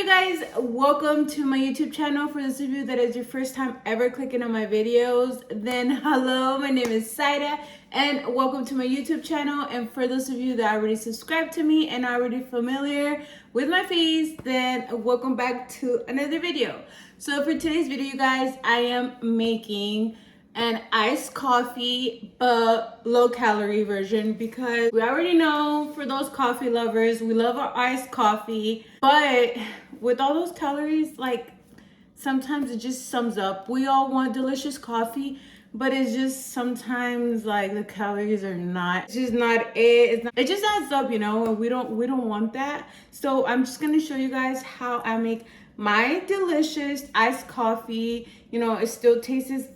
you guys, welcome to my YouTube channel. For those of you that is your first time ever clicking on my videos, then hello, my name is Saida and welcome to my YouTube channel. And for those of you that already subscribed to me and are already familiar with my face, then welcome back to another video. So for today's video, you guys, I am making an iced coffee but low calorie version, because we already know, for those coffee lovers, we love our iced coffee, but with all those calories, like, sometimes it just sums up. We all want delicious coffee, but it's just sometimes like the calories are not, it's just not it. It's not, it just adds up, you know, and we don't want that. So I'm just gonna show you guys how I make my delicious iced coffee. You know, it still tastes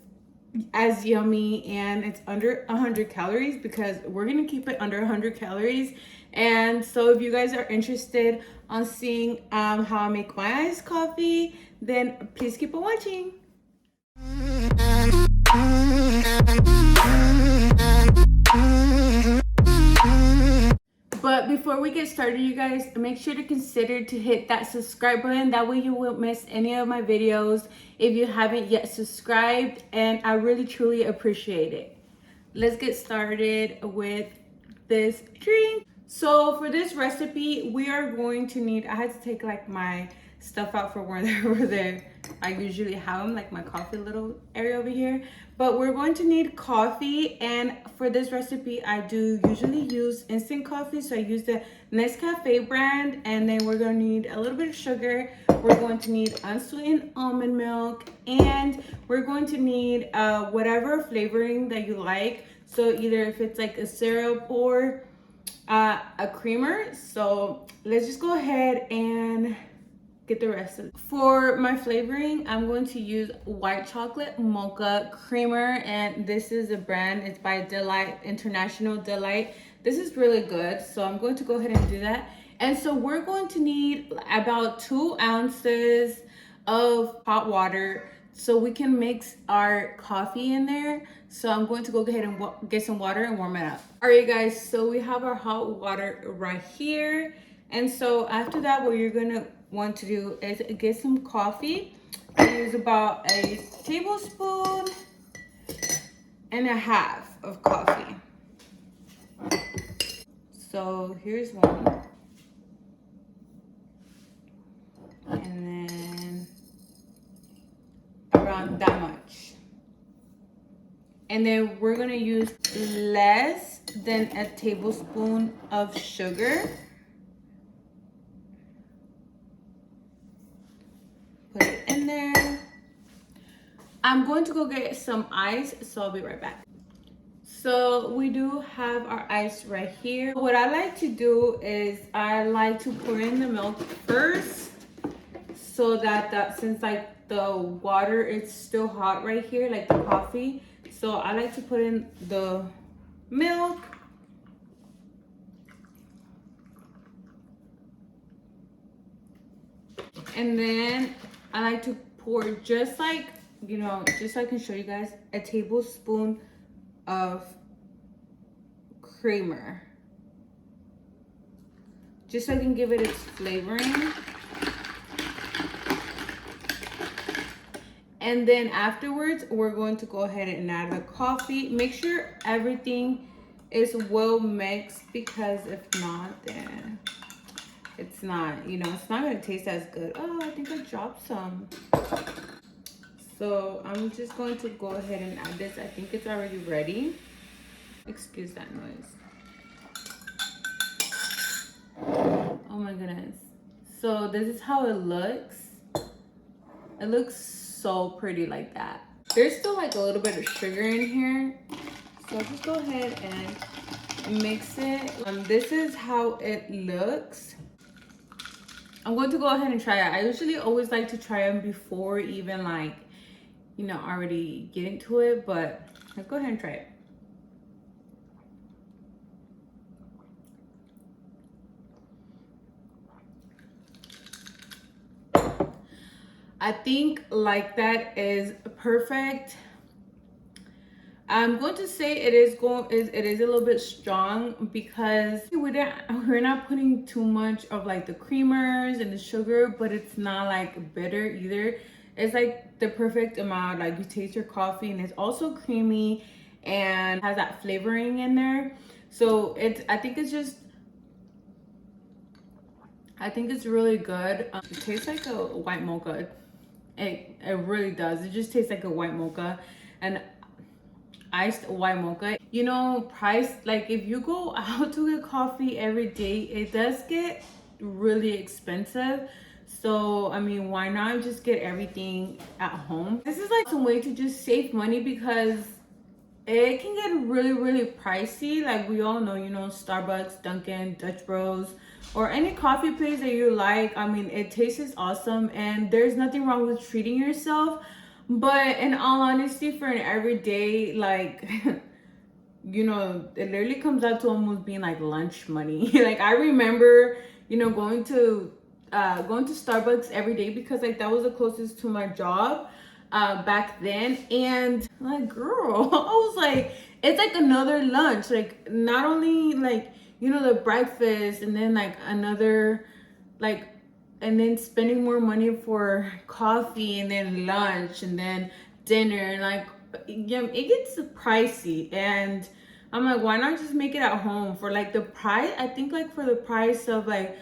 as yummy and it's under 100 calories, because we're gonna keep it under 100 calories. And so if you guys are interested on seeing how I make my iced coffee, then please keep on watching. But before we get started, you guys, make sure to consider to hit that subscribe button. That way you won't miss any of my videos if you haven't yet subscribed, and I really truly appreciate it. Let's get started with this drink. So for this recipe, we are going to need, I had to take like my stuff out for where they were there. I usually have them, like my coffee little area over here. But we're going to need coffee, and for this recipe, I do usually use instant coffee. So I use the Nescafe brand, and then we're going to need a little bit of sugar. We're going to need unsweetened almond milk, and we're going to need whatever flavoring that you like. So either if it's like a syrup or a creamer. So let's just go ahead and get the rest of it. For my flavoring, I'm going to use white chocolate mocha creamer, and this is a brand, it's by Delight, International Delight. This is really good, so I'm going to go ahead and do that. And so we're going to need about 2 ounces of hot water so we can mix our coffee in there. So I'm going to go ahead and get some water and warm it up. All right, guys, so we have our hot water right here. And so after that, what you're gonna want to do is get some coffee. Use about a tablespoon and a half of coffee. So here's one. And then around that much. And then we're gonna use less than a tablespoon of sugar. Put it in there. I'm going to go get some ice, so I'll be right back. So we do have our ice right here. What I like to do is I like to pour in the milk first, so that since like the water is still hot right here, like the coffee, so I like to put in the milk. And then I like to pour, just like, you know, just so I can show you guys, a tablespoon of creamer. Just so I can give it its flavoring. And then afterwards, we're going to go ahead and add the coffee. Make sure everything is well mixed, because if not, then it's not, you know, it's not gonna taste as good. Oh, I think I dropped some. So I'm just going to go ahead and add this. I think it's already ready. Excuse that noise. Oh my goodness. So this is how it looks. It looks so pretty like that. There's still like a little bit of sugar in here. So I'll just go ahead and mix it. This is how it looks. I'm going to go ahead and try it. I usually always like to try them before even, like, you know, already getting to it, but let's go ahead and try it. I think like that is perfect. I'm going to say it is a little bit strong because we're not putting too much of like the creamers and the sugar, but it's not like bitter either. It's like the perfect amount. Like you taste your coffee and it's also creamy and has that flavoring in there. So I think it's really good. It tastes like a white mocha. It really does. It just tastes like a white mocha. And iced white mocha, you know, price, like if you go out to get coffee every day, it does get really expensive. So I mean, why not just get everything at home? This is like some way to just save money because it can get really pricey. Like we all know, you know, Starbucks, Dunkin', Dutch Bros, or any coffee place that you like. I mean, it tastes awesome and there's nothing wrong with treating yourself. But in all honesty, for an everyday, like, you know, it literally comes out to almost being like lunch money. Like I remember, you know, going to Starbucks every day because like that was the closest to my job back then. And like, girl, I was like, it's like another lunch. Like not only like, you know, the breakfast and then like another like, and then spending more money for coffee and then lunch and then dinner and like, yeah, it gets pricey. And I'm like, why not just make it at home for like the price? I think like for the price of like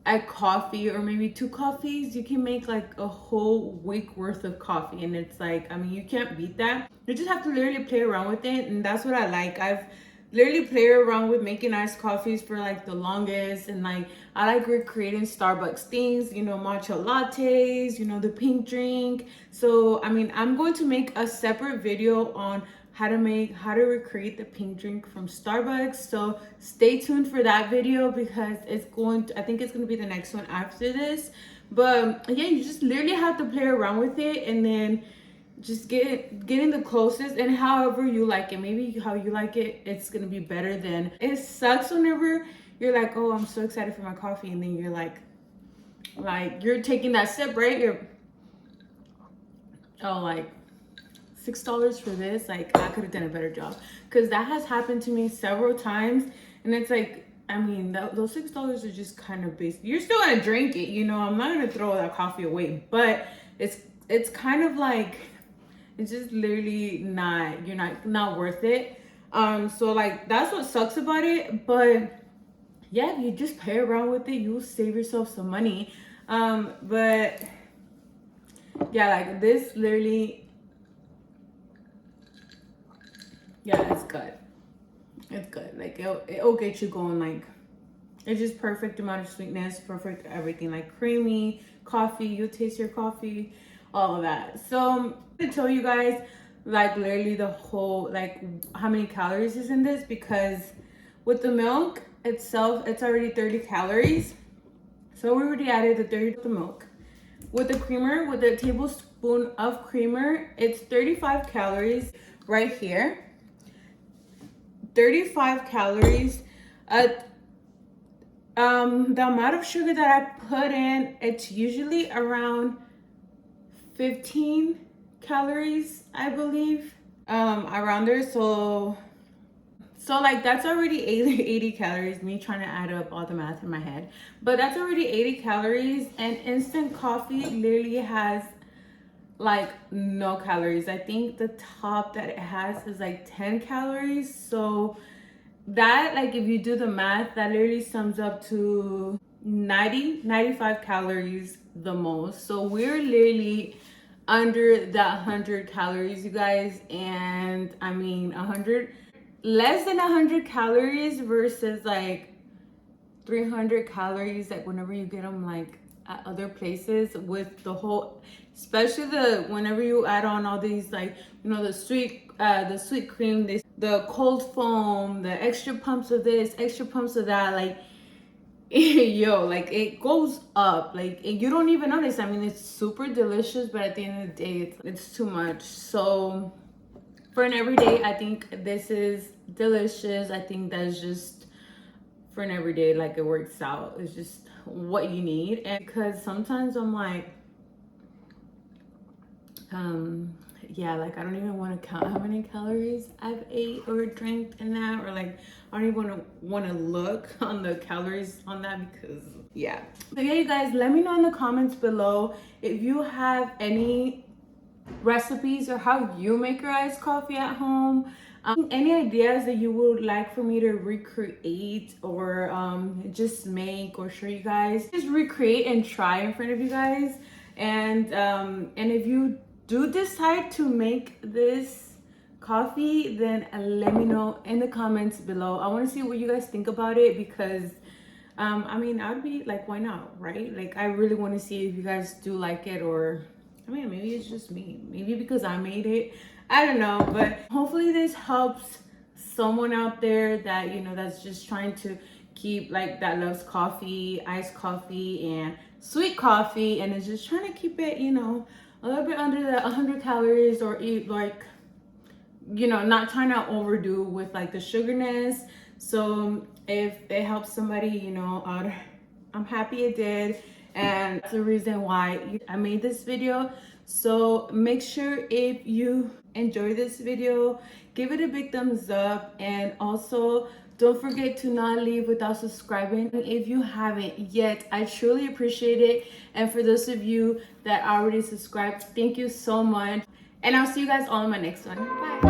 a coffee or maybe two coffees, you can make like a whole week worth of coffee. And it's like, I mean, you can't beat that. You just have to literally play around with it. And that's what I like. I've literally played around with making iced coffees for like the longest. And like, I like recreating Starbucks things, you know, matcha lattes, you know, the pink drink. So, I mean, I'm going to make a separate video on how to recreate the pink drink from Starbucks. So stay tuned for that video because I think it's going to be the next one after this. But yeah, you just literally have to play around with it and then just getting the closest and however you like it. Maybe how you like it, it's going to be better than. It sucks whenever you're like, oh, I'm so excited for my coffee, and then you're like you're taking that sip, right? You're, oh, like $6 for this, like I could have done a better job, because that has happened to me several times. And it's like, I mean, those $6 are just kind of basic. You're still gonna drink it, you know, I'm not gonna throw that coffee away, but it's kind of like, it's just literally not, you're not worth it. So like that's what sucks about it. But yeah, if you just play around with it, you'll save yourself some money. But yeah, like this literally, yeah, it's good. It's good. Like it'll get you going. Like it's just perfect amount of sweetness, perfect everything. Like creamy coffee. You taste your coffee, all of that. So I'm gonna tell you guys like literally the whole, like how many calories is in this, because with the milk itself, it's already 30 calories. So we already added the 30 to the milk. With the creamer, with a tablespoon of creamer, it's 35 calories right here. 35 calories. The amount of sugar that I put in, it's usually around 15 calories, I believe, around there. So like that's already 80 calories, me trying to add up all the math in my head, but that's already 80 calories. And instant coffee literally has like no calories. I think the top that it has is like 10 calories. So that, like if you do the math, that literally sums up to 95 calories the most. So we're literally under that 100 calories, you guys. And I mean, 100, less than 100 calories versus like 300 calories, like whenever you get them like at other places, with the whole, especially the whenever you add on all these, like, you know, the sweet cream, the cold foam, the extra pumps of this, extra pumps of that, like yo, like it goes up, like you don't even notice. I mean, it's super delicious, but at the end of the day, it's too much. So for an everyday, I think this is delicious. I think that's just for an everyday, like it works out. It's just what you need. And because sometimes I'm like, yeah, like I don't even want to count how many calories I've ate or drank in that, or like I don't even want to look on the calories on that because yeah. So yeah, you guys, let me know in the comments below if you have any recipes or how you make your iced coffee at home. Any ideas that you would like for me to recreate or just make or show you guys, just recreate and try in front of you guys. And if you do decide to make this coffee, then let me know in the comments below. I want to see what you guys think about it because I mean, I'd be like, why not, right? Like, I really want to see if you guys do like it, or I mean, maybe it's just me. Maybe because I made it. I don't know, but hopefully this helps someone out there that, you know, that's just trying to keep, like, that loves coffee, iced coffee, and sweet coffee, and is just trying to keep it, you know, a little bit under the 100 calories, or eat, like, you know, not trying to overdo with like the sugarness. So if it helps somebody, you know, out, I'm happy it did. And that's the reason why I made this video. So make sure if you enjoy this video, give it a big thumbs up, and also don't forget to not leave without subscribing if you haven't yet. I truly appreciate it. And for those of you that already subscribed, thank you so much. And I'll see you guys all in my next one. Bye.